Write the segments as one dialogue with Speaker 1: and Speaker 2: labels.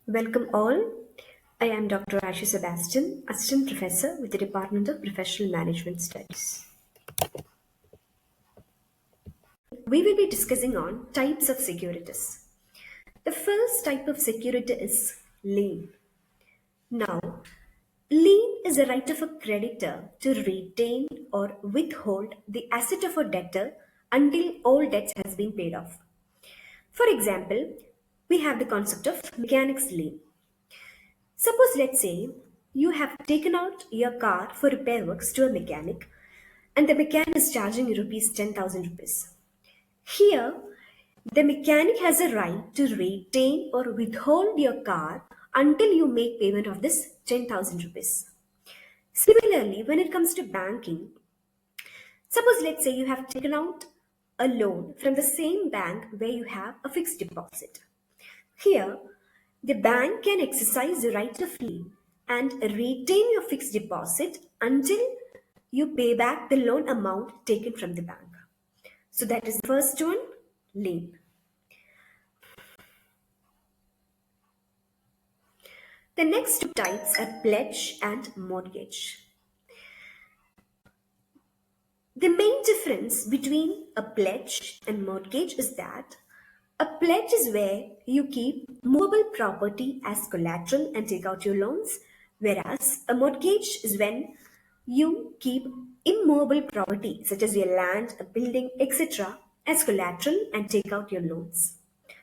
Speaker 1: Welcome all. I am Dr. Ashy Sebastian, Assistant Professor with the Department of Professional Management Studies. We will be discussing on types of securities. The first type of security is lien. Now, lien is a right of a creditor to retain or withhold the asset of a debtor until all debts has been paid off. For example, we have the concept of mechanic's lien. Suppose, let's say, you have taken out your car for repair works to a mechanic and the mechanic is charging you rupees 10,000 rupees. Here, the mechanic has a right to retain or withhold your car until you make payment of this 10,000 rupees. Similarly, when it comes to banking, suppose let's say you have taken out a loan from the same bank where you have a fixed deposit. Here, the bank can exercise the right of lien and retain your fixed deposit until you pay back the loan amount taken from the bank. So that is the first one, lien. The next two types are pledge and mortgage. The main difference between a pledge and mortgage is that a pledge is where you keep movable property as collateral and take out your loans, whereas a mortgage is when you keep immovable property such as your land, a building, etc. as collateral and take out your loans.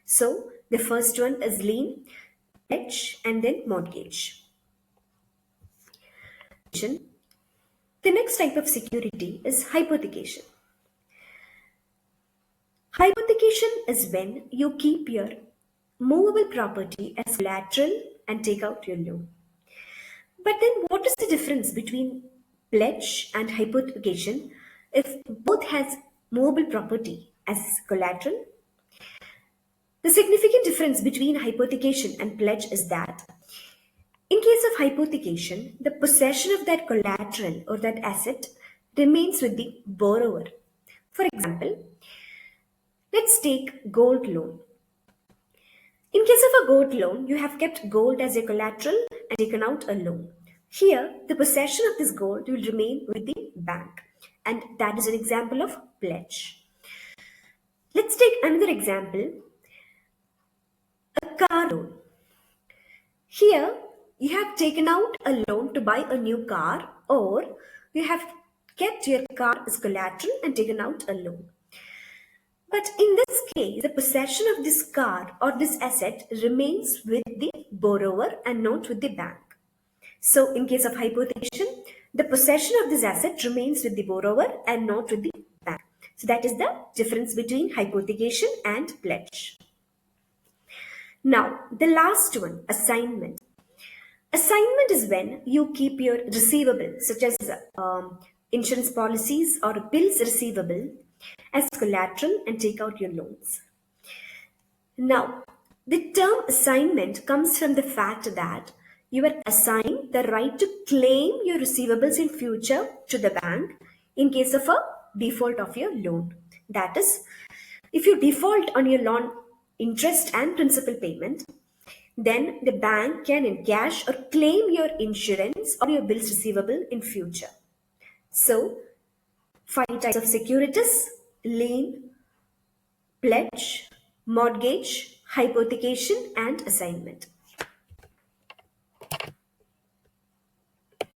Speaker 1: So the first one is lien, pledge, and then mortgage. The next type of security is hypothecation. Hypothecation is when you keep your movable property as collateral and take out your loan. But then what is the difference between pledge and hypothecation if both has movable property as collateral? The significant difference between hypothecation and pledge is that in case of hypothecation, the possession of that collateral or that asset remains with the borrower. For example, let's take gold loan. In case of a gold loan, you have kept gold as a collateral and taken out a loan. Here, the possession of this gold will remain with the bank, and that is an example of pledge. Let's take another example, a car loan. Here, you have taken out a loan to buy a new car, or you have kept your car as collateral and taken out a loan. But in this case, the possession of this car or this asset remains with the borrower and not with the bank. So, in case of hypothecation, the possession of this asset remains with the borrower and not with the bank. So, that is the difference between hypothecation and pledge. Now, the last one, assignment. Assignment is when you keep your receivable, such as insurance policies or bills receivable, as collateral and take out your loans. Now, the term assignment comes from the fact that you are assigned the right to claim your receivables in future to the bank in case of a default of your loan. That is, if you default on your loan interest and principal payment, then the bank can encash or claim your insurance or your bills receivable in future. So, five types of securities: lien, pledge, mortgage, hypothecation, and assignment.